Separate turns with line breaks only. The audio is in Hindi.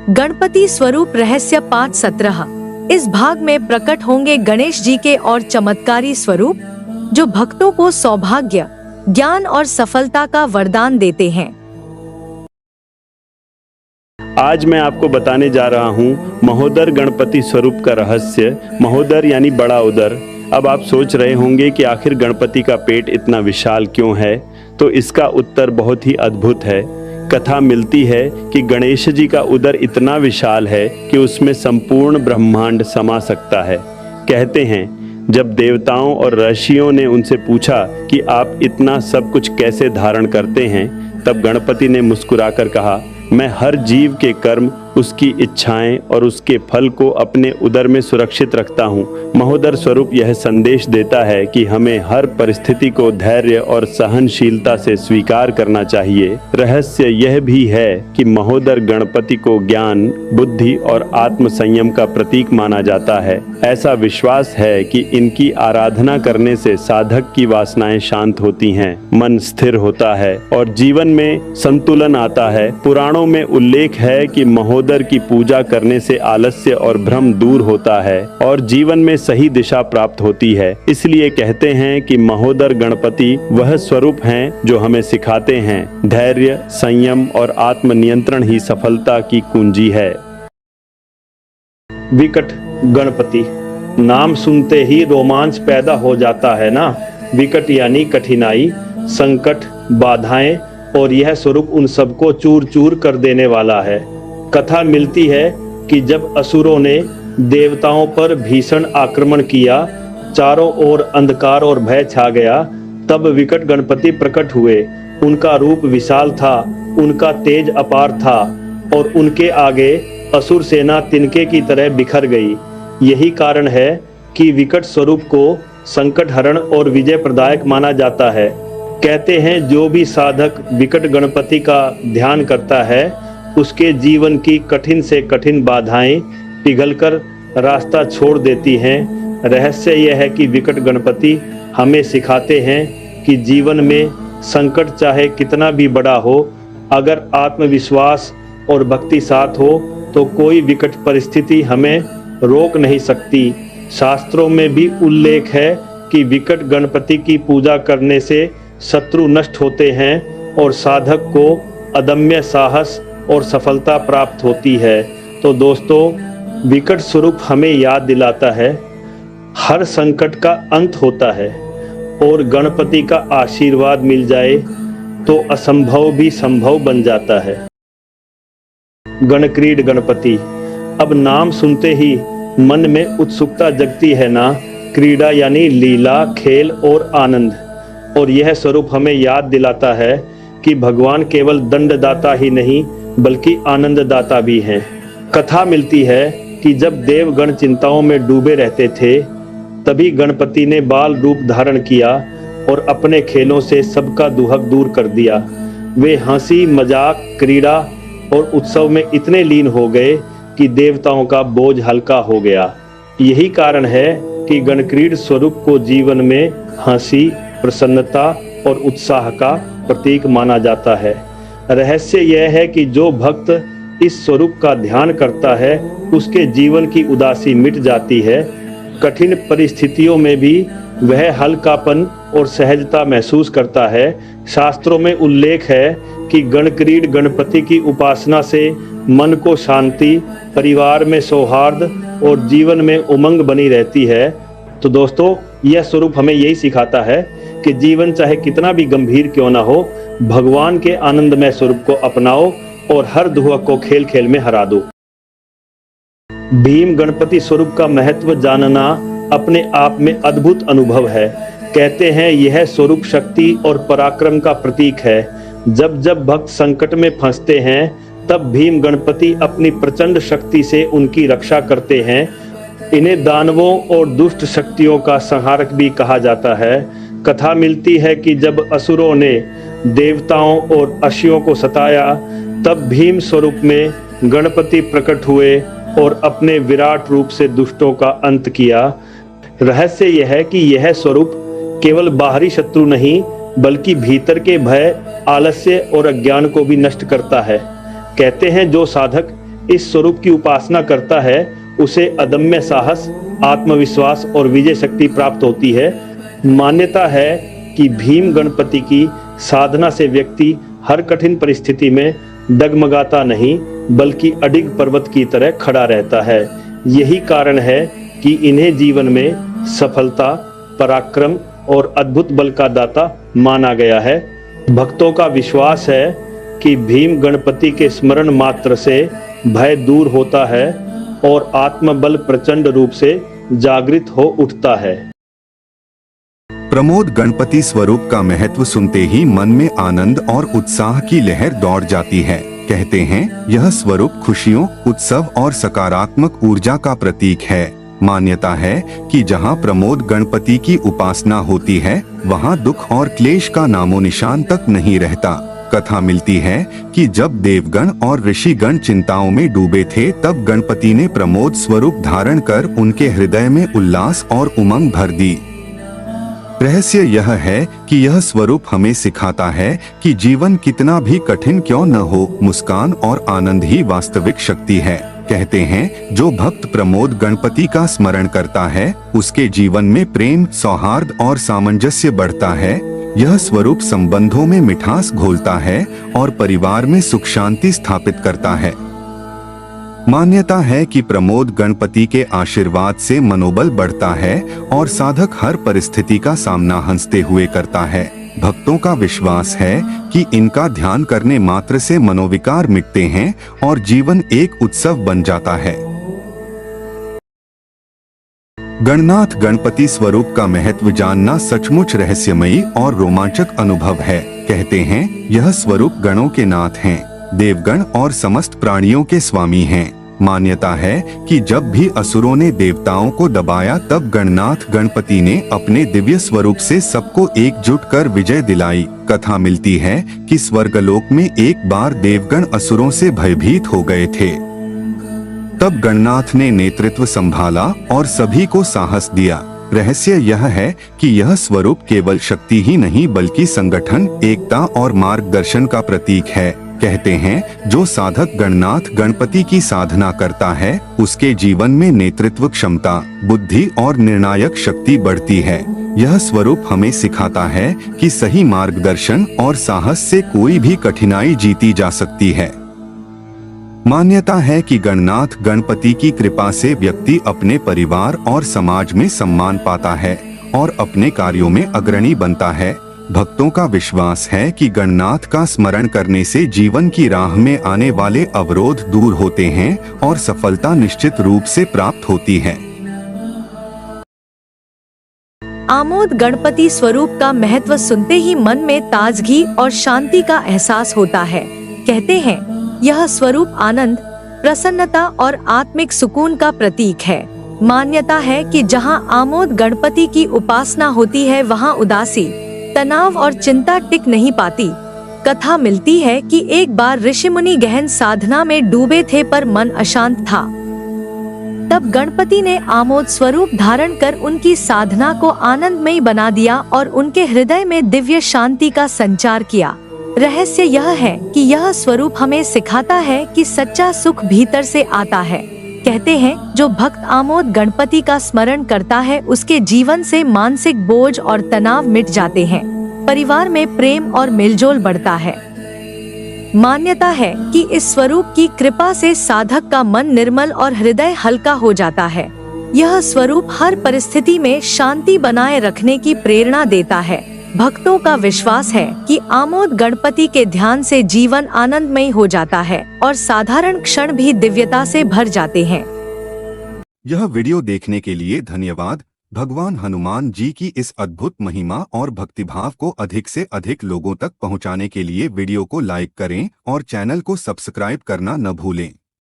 गणपति स्वरूप रहस्य 5:17। इस भाग में प्रकट होंगे गणेश जी के और चमत्कारी स्वरूप, जो भक्तों को सौभाग्य, ज्ञान और सफलता का वरदान देते हैं।
आज मैं आपको बताने जा रहा हूँ महोदर गणपति स्वरूप का रहस्य। महोदर यानी बड़ा उदर। अब आप सोच रहे होंगे कि आखिर गणपति का पेट इतना विशाल क्यों है, तो इसका उत्तर बहुत ही अद्भुत है। कथा मिलती है कि गणेश जी का उदर इतना विशाल है कि उसमें संपूर्ण ब्रह्मांड समा सकता है। कहते हैं जब देवताओं और ऋषियों ने उनसे पूछा कि आप इतना सब कुछ कैसे धारण करते हैं, तब गणपति ने मुस्कुराकर कहा, मैं हर जीव के कर्म, उसकी इच्छाएं और उसके फल को अपने उदर में सुरक्षित रखता हूँ। महोदर स्वरूप यह संदेश देता है कि हमें हर परिस्थिति को धैर्य और सहनशीलता से स्वीकार करना चाहिए। रहस्य यह भी है कि महोदर गणपति को ज्ञान, बुद्धि और आत्म संयम का प्रतीक माना जाता है। ऐसा विश्वास है कि इनकी आराधना करने से साधक की वासनाएं शांत होती हैं, मन स्थिर होता है और जीवन में संतुलन आता है। पुराणों में उल्लेख है कि महोदर की पूजा करने से आलस्य और भ्रम दूर होता है और जीवन में सही दिशा प्राप्त होती है। इसलिए कहते हैं कि महोदर गणपति वह स्वरूप हैं जो हमें सिखाते हैं धैर्य, संयम और आत्मनियंत्रण ही सफलता की कुंजी है। विकट गणपति, नाम सुनते ही रोमांच पैदा हो जाता है ना। विकट यानी कठिनाई, संकट, बाधाएं, और यह स्वरूप उन सबको चूर चूर कर देने वाला है। कथा मिलती है कि जब असुरों ने देवताओं पर भीषण आक्रमण किया, चारों ओर अंधकार और भय छा गया, तब विकट गणपति प्रकट हुए। उनका रूप विशाल था, उनका तेज अपार था और उनके आगे असुर सेना तिनके की तरह बिखर गई। यही कारण है कि विकट स्वरूप को संकट हरण और विजय प्रदायक माना जाता है। कहते हैं जो भी साधक विकट गणपति का ध्यान करता है, उसके जीवन की कठिन से कठिन बाधाएं पिघलकर रास्ता छोड़ देती हैं। रहस्य यह है कि विकट गणपति हमें सिखाते हैं कि जीवन में संकट चाहे कितना भी बड़ा हो, अगर आत्मविश्वास और भक्ति साथ हो तो कोई विकट परिस्थिति हमें रोक नहीं सकती। शास्त्रों में भी उल्लेख है कि विकट गणपति की पूजा करने से शत्रु नष्ट होते हैं और साधक को अदम्य साहस और सफलता प्राप्त होती है। तो दोस्तों, विकट स्वरूप हमें याद दिलाता है हर संकट का अंत होता है और गणपति का आशीर्वाद मिल जाए तो असंभव भी संभव बन जाता है। गणक्रीड गणपति, अब नाम सुनते ही मन में उत्सुकता जगती है ना। क्रीड़ा यानी लीला, खेल और आनंद, और यह स्वरूप हमें याद दिलाता है कि भगवान केवल दंडदाता ही नहीं बल्कि आनंददाता भी हैं। कथा मिलती है कि जब देवगण चिंताओं में डूबे रहते थे, तभी गणपति ने बाल रूप धारण किया और अपने खेलों से सबका दुहक दूर कर दिया। वे हंसी, मजाक, क्रीड़ा और उत्सव में इतने लीन हो गए कि देवताओं का बोझ हल्का हो गया। यही कारण है कि गणक्रीड स्वरूप को जीवन में हंसी, प्रसन्नता और उत्साह का प्रतीक माना जाता है। रहस्य यह है कि जो भक्त इस स्वरूप का ध्यान करता है, उसके जीवन की उदासी मिट जाती है। कठिन परिस्थितियों में भी वह हल्कापन और सहजता महसूस करता है। शास्त्रों में उल्लेख है कि गणक्रीड गणपति की उपासना से मन को शांति, परिवार में सौहार्द और जीवन में उमंग बनी रहती है। तो दोस्तों, यह स्वरूप हमें यही सिखाता है कि जीवन चाहे कितना भी गंभीर क्यों ना हो, भगवान के आनंदमय स्वरूप को अपनाओ और हर दुहक को खेल खेल में हरा दो। भीम गणपति स्वरूप का महत्व जानना अपने आप में अद्भुत अनुभव है। कहते हैं यह स्वरूप शक्ति और पराक्रम का प्रतीक है। जब जब भक्त संकट में फंसते हैं, तब भीम गणपति अपनी प्रचंड शक्ति से उनकी रक्षा करते हैं। इन्हें दानवों और दुष्ट शक्तियों का संहारक भी कहा जाता है। कथा मिलती है कि जब असुरों ने देवताओं और असुरों को सताया, तब भीम स्वरूप में गणपति प्रकट हुए और अपने विराट रूप से दुष्टों का अंत किया। रहस्य यह है कि यह स्वरूप केवल बाहरी शत्रु नहीं बल्कि भीतर के भय, आलस्य और अज्ञान को भी नष्ट करता है। कहते हैं जो साधक इस स्वरूप की उपासना करता है उसे अदम्य साहस, आत्मविश्वास और विजय शक्ति प्राप्त होती है। मान्यता है कि भीम गणपति की साधना से व्यक्ति हर कठिन परिस्थिति में डगमगाता नहीं बल्कि अडिग पर्वत की तरह खड़ा रहता है। यही कारण है कि इन्हें जीवन में सफलता, पराक्रम और अद्भुत बल का दाता माना गया है। भक्तों का विश्वास है कि भीम गणपति के स्मरण मात्र से भय दूर होता है और आत्मबल प्रचंड रूप से जागृत हो उठता है।
प्रमोद गणपति स्वरूप का महत्व सुनते ही मन में आनंद और उत्साह की लहर दौड़ जाती है। कहते हैं यह स्वरूप खुशियों, उत्सव और सकारात्मक ऊर्जा का प्रतीक है। मान्यता है कि जहां प्रमोद गणपति की उपासना होती है वहां दुख और क्लेश का नामो निशान तक नहीं रहता। कथा मिलती है कि जब देवगण और ऋषिगण चिंताओं में डूबे थे तब गणपति ने प्रमोद स्वरूप धारण कर उनके हृदय में उल्लास और उमंग भर दी। रहस्य यह है कि यह स्वरूप हमें सिखाता है कि जीवन कितना भी कठिन क्यों न हो, मुस्कान और आनंद ही वास्तविक शक्ति है। कहते हैं जो भक्त प्रमोद गणपति का स्मरण करता है उसके जीवन में प्रेम, सौहार्द और सामंजस्य बढ़ता है। यह स्वरूप संबंधों में मिठास घोलता है और परिवार में सुख शांति स्थापित करता है। मान्यता है कि प्रमोद गणपति के आशीर्वाद से मनोबल बढ़ता है और साधक हर परिस्थिति का सामना हंसते हुए करता है। भक्तों का विश्वास है कि इनका ध्यान करने मात्र से मनोविकार मिटते हैं और जीवन एक उत्सव बन जाता है। गणनाथ गणपति स्वरूप का महत्व जानना सचमुच रहस्यमयी और रोमांचक अनुभव है। कहते हैं यह स्वरूप गणों के नाथ हैं, देवगण और समस्त प्राणियों के स्वामी हैं। मान्यता है कि जब भी असुरों ने देवताओं को दबाया तब गणनाथ गणपति ने अपने दिव्य स्वरूप से सबको एकजुट कर विजय दिलाई। कथा मिलती है कि स्वर्गलोक में एक बार देवगण असुरों से भयभीत हो गए थे। तब गणनाथ ने नेतृत्व संभाला और सभी को साहस दिया। रहस्य यह है कि यह स्वरूप केवल शक्ति ही नहीं बल्कि संगठन, एकता और मार्गदर्शन का प्रतीक है। कहते हैं जो साधक गणनाथ गणपति की साधना करता है उसके जीवन में नेतृत्व क्षमता, बुद्धि और निर्णायक शक्ति बढ़ती है। यह स्वरूप हमें सिखाता है कि सही मार्गदर्शन और साहस से कोई भी कठिनाई जीती जा सकती है। मान्यता है कि गणनाथ गणपति की कृपा से व्यक्ति अपने परिवार और समाज में सम्मान पाता है और अपने कार्यों में अग्रणी बनता है। भक्तों का विश्वास है कि गणनाथ का स्मरण करने से जीवन की राह में आने वाले अवरोध दूर होते हैं और सफलता निश्चित रूप से प्राप्त होती है।
आमोद गणपति स्वरूप का महत्व सुनते ही मन में ताजगी और शांति का एहसास होता है। कहते हैं यह स्वरूप आनंद, प्रसन्नता और आत्मिक सुकून का प्रतीक है। मान्यता है कि जहां आमोद गणपति की उपासना होती है वहां उदासी, तनाव और चिंता टिक नहीं पाती। कथा मिलती है कि एक बार ऋषि मुनि गहन साधना में डूबे थे पर मन अशांत था। तब गणपति ने आमोद स्वरूप धारण कर उनकी साधना को आनंदमयी बना दिया और उनके हृदय में दिव्य शांति का संचार किया। रहस्य यह है कि यह स्वरूप हमें सिखाता है कि सच्चा सुख भीतर से आता है। कहते हैं जो भक्त आमोद गणपति का स्मरण करता है उसके जीवन से मानसिक बोझ और तनाव मिट जाते हैं। परिवार में प्रेम और मेलजोल बढ़ता है। मान्यता है कि इस स्वरूप की कृपा से साधक का मन निर्मल और हृदय हल्का हो जाता है। यह स्वरूप हर परिस्थिति में शांति बनाए रखने की प्रेरणा देता है। भक्तों का विश्वास है कि आमोद गणपति के ध्यान से जीवन आनंदमय हो जाता है और साधारण क्षण भी दिव्यता से भर जाते हैं।
यह वीडियो देखने के लिए धन्यवाद। भगवान हनुमान जी की इस अद्भुत महिमा और भक्तिभाव को अधिक से अधिक लोगों तक पहुंचाने के लिए वीडियो को लाइक करें और चैनल को सब्सक्राइब करना न भूलें।